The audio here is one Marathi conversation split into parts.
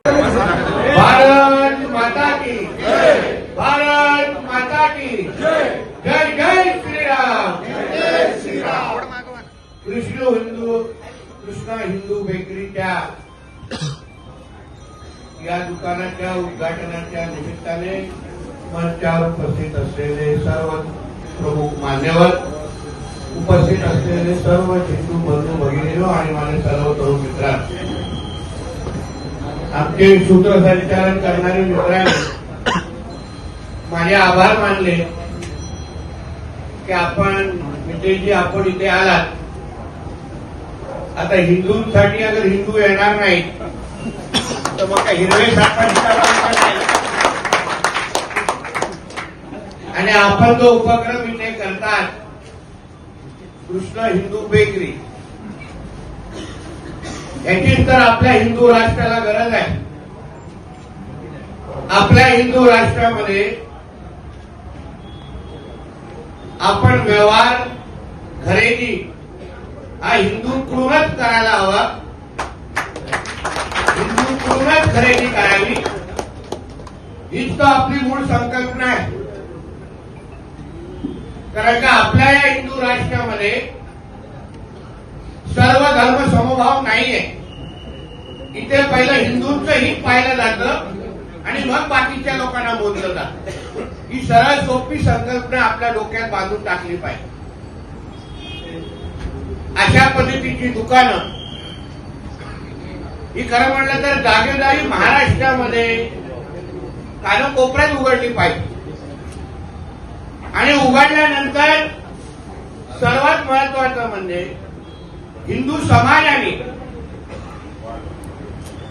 भारत माता की जय, भारत माता की जय, जय जय श्रीराम, जय श्रीराम। कृष्णा हिंदू बेकरीच्या या दुकानाच्या उद्घाटनाच्या निमित्ताने मंचावर उपस्थित असलेले सर्व प्रमुख मान्यवर, उपस्थित असलेले सर्व हिंदू बंधू भगिनींनो आणि माझे सर्व तरुण मित्रांनो, आमचे सूत्रसंचालन करणारे मित्रांनी माझे आभार मानले की आपण मितेशजी आपण इथे आलात। आता हिंदूंसाठी अगर हिंदू येणार नाही तर मग काय हिरवे साखर आणि आपण जो उपक्रम इथे करतात कृष्ण हिंदू बेकरी, याची तर आपल्या हिंदू राष्ट्राला गरज आहे। आपल्या हिंदू राष्ट्रामध्ये आपण व्यवहार खरेदी हा हिंदूंकडूनच करायला हवा, हिंदूंकडूनच खरेदी करावी, हीच तर आपली मूळ संकल्पना आहे। कारण का आपल्या या हिंदू राष्ट्रामध्ये सर्व धर्म समभाव नाहीये। इथे पहिलं हिंदूंचं हित पाहिलं जातं आणि मग बाकीच्या लोकांना बोललं जातं। ही सरळ सोपी संकल्पना आपल्या डोक्यात बांधून टाकली पाहिजे। अशा पद्धतीची दुकानं ही खरं म्हणलं तर जागोजागी महाराष्ट्रामध्ये कानाकोपऱ्यात उघडली पाहिजे आणि उघडल्यानंतर सर्वात महत्वाचं म्हणजे हिंदू समाजाने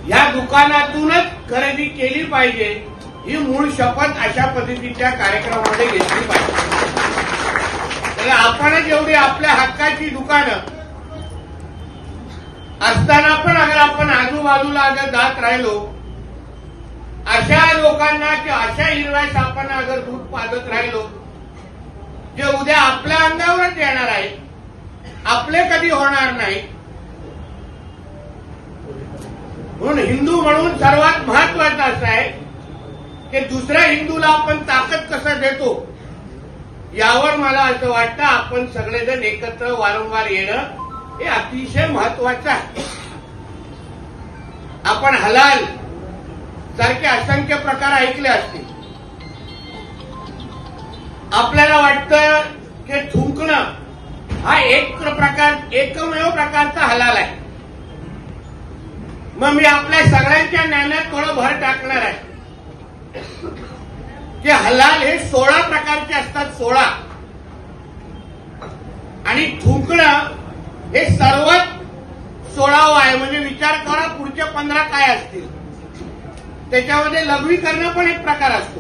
या दुकानातूनच खरेदी केली पाहिजे, ही मूळ शपथ अशा पद्धतीच्या कार्यक्रमामध्ये घेतली पाहिजे। तर आपणच एवढी आपल्या हक्काची दुकानं असताना पण अगर आपण आजूबाजूला अगर जात राहिलो, अशा लोकांना किंवा अशा हिरव्या सापांना अगर दूध पाजत राहिलो जे उद्या आपल्या अंगावरच येणार आहे, आपले कधी होणार नाही। म्हणून हिंदू म्हणून सर्वात महत्वाचं असं आहे की दुसऱ्या हिंदूला आपण ताकद कसं देतो, यावर मला असं वाटतं आपण सगळेजण एकत्र वारंवार येणं हे अतिशय महत्वाचं आहे। आपण हलाल सारखे असंख्य प्रकार ऐकले असतील। आपल्याला वाटतं की थुंकणं हा एकमेव प्रकारचा हलाल आहे। मग मी आपल्या सगळ्यांच्या ज्ञानात थोडं भर टाकणार आहे की हलाल हे 16 प्रकारचे असतात, 16, आणि थुंकणं हे सर्वात 16वं आहे। म्हणजे विचार करा पुढचे 15 काय असतील। त्याच्यामध्ये लघवी करणं पण एक प्रकार असतो।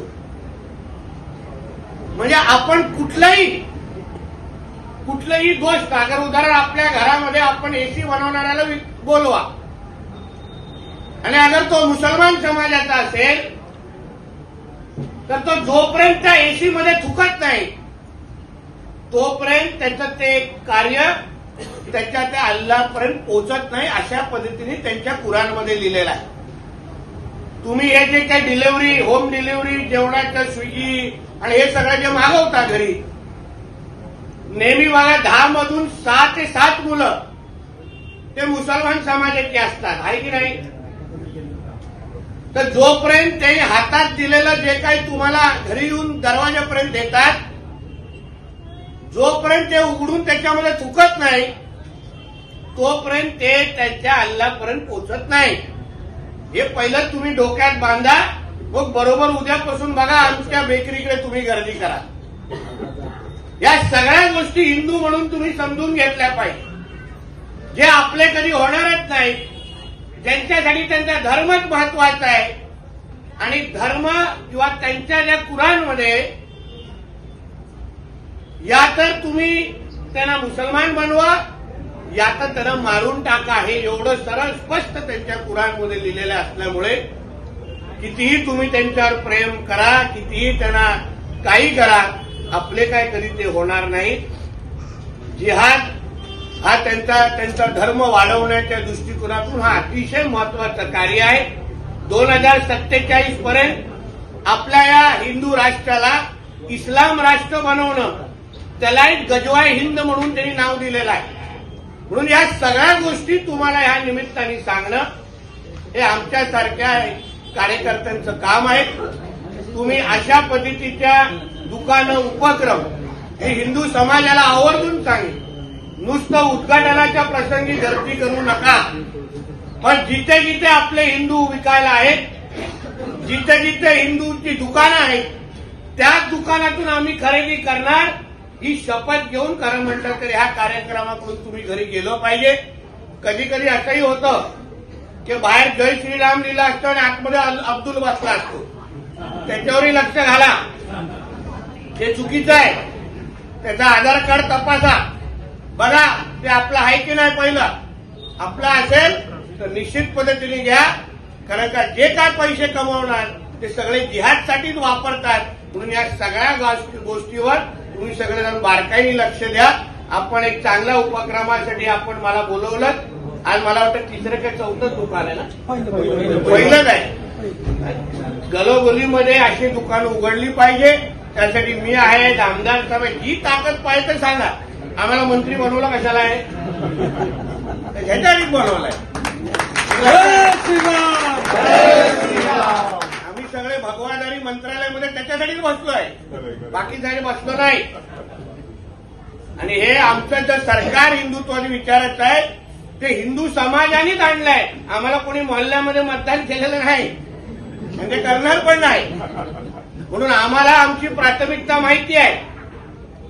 म्हणजे आपण कुठलंही गोष्ट अगर उदाहरण आपल्या घरामध्ये आपण एसी बनवणाऱ्याला बोलवा आणि अगर तो मुसलमान समाजाचा असेल तर तो जोपर्यंत एसी मध्ये थुकत नाही तोपर्यंत त्याचं ते कार्य त्याच्या त्या अल्लापर्यंत पोहोचत नाही, अशा पद्धतीने त्यांच्या कुराणमध्ये लिहिलेलं आहे। तुम्ही हे जे काही डिलिव्हरी, होम डिलिव्हरी, जेवणाचं स्विगी आणि हे सगळं जे मागवता घरी, नेहमी बघा 10 मधून 6 ते 7 मुलं ते मुसलमान समाजाचे असतात, आहे की नाही? तर जोपर्यंत ते हातात दिलेलं जे काही तुम्हाला घरी येऊन दरवाजापर्यंत देतात, जोपर्यंत ते उघडून त्याच्यामध्ये थुकत नाही तोपर्यंत ते त्यांच्या अल्लापर्यंत पोहोचत नाही। हे पहिलं तुम्ही डोक्यात बांधा, मग बरोबर उद्यापासून बघा आमच्या बेकरीकडे तुम्ही गर्दी करा। या सगळ्या गोष्टी हिंदू म्हणून तुम्ही समजून घेतल्या पाहिजे, जे आपले कधी होणारच नाही, ज्यांच्यासाठी त्यांचा धर्मच महत्वाचा आहे। आणि धर्म किंवा त्यांच्या ज्या कुराणमध्ये या तर तुम्ही त्यांना मुसलमान बनवा या तर त्यांना मारून टाका, हे एवढं सरळ स्पष्ट त्यांच्या कुराणमध्ये लिहिलेलं असल्यामुळे कितीही तुम्ही त्यांच्यावर प्रेम करा, कितीही त्यांना काही करा, आपले काय कधी ते होणार नाही। जिहाद हा त्यांचा धर्म वाढवण्याच्या दृष्टिकोनातून हा अतिशय महत्वाचं कार्य आहे 2047 पर्यंत आपल्या या हिंदू राष्ट्राला इस्लाम राष्ट्र बनवणं, त्याला एक गजवाय हिंद म्हणून त्यांनी नाव दिलेलं आहे. म्हणून या सगळ्या गोष्टी तुम्हाला या निमित्ताने सांगणं हे आमच्यासारख्या कार्यकर्त्यांचं काम आहे. तुम्ही अशा पद्धतीच्या दुकानं, उपक्रम हे हिंदू समाजाला आवर्जून सांगेल. नुसतं उद्घाटनाच्या प्रसंगी गर्दी करू नका, पण जिथे जिथे आपले हिंदू विकायला आहेत, जिथे जिथे हिंदूंची दुकानं आहेत, त्याच दुकानातून आम्ही खरेदी करणार ही शपथ घेऊन, खरं म्हटलं तर ह्या कार्यक्रमाकडून तुम्ही घरी गेलो पाहिजे. कधी कधी असंही होतं की बाहेर जय श्रीराम लिहिलं असतं आणि आतमध्ये अब्दुल बसला असतो. त्याच्यावरही लक्ष घाला, ते चुकीचं आहे. त्याचा आधार कार्ड तपासा, बघा ते आपलं आहे की नाही. पहिलं आपलं असेल तर निश्चित पद्धतीने घ्या. कारण का जे काय पैसे कमवणार ते सगळे जिहादसाठीच वापरतात. म्हणून या सगळ्या गोष्टीवर तुम्ही सगळेजण बारकाईने लक्ष द्या. आपण एक चांगल्या उपक्रमासाठी आपण मला बोलवलं. आज मला वाटतं तिसरं काय चौथं दुकान आहे ना, पहिलंच आहे. गलोगलीमध्ये अशी दुकानं उघडली पाहिजे. त्यासाठी मी आहे, आमदार साहेब, ही ताकद पाहिजे तर सांगा. आम्हाला मंत्री बनवला कशाला आहे? ह्याच्यासाठीच बनवलाय. आम्ही सगळे भगवादारी मंत्रालयामध्ये त्याच्यासाठीच बसलोय, बाकीसाठी बसलो नाही. आणि हे आमचं जर सरकार हिंदुत्वादी विचाराचं आहे ते हिंदू समाजानेच आणलंय. आम्हाला कोणी मोहल्ल्यामध्ये मतदान केलेलं नाही, म्हणजे करणार पण नाही. म्हणून आम्हाला आमची प्राथमिकता माहिती आहे.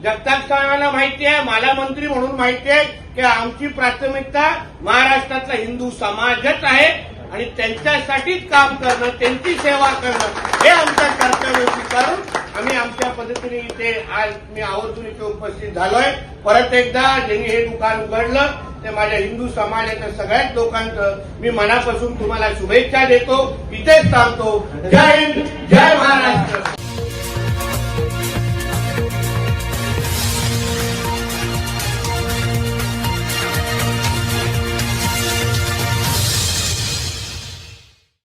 जगताप साहेबांना माहिती आहे, मला मंत्री म्हणून माहिती आहे की आमची प्राथमिकता महाराष्ट्रातला हिंदू समाजच आहे आणि त्यांच्यासाठीच काम करणं, त्यांची सेवा करणं हे आमचं कर्तव्य स्वीकारून आम्ही आमच्या पद्धतीने इथे आज मी आवर्जून इथे उपस्थित झालोय. परत एकदा ज्यांनी हे दुकान उघडलं ते माझ्या हिंदू समाजाच्या सगळ्याच लोकांचं मी मनापासून तुम्हाला शुभेच्छा देतो. इथेच थांबतो. जय हिंद, जय महाराष्ट्र.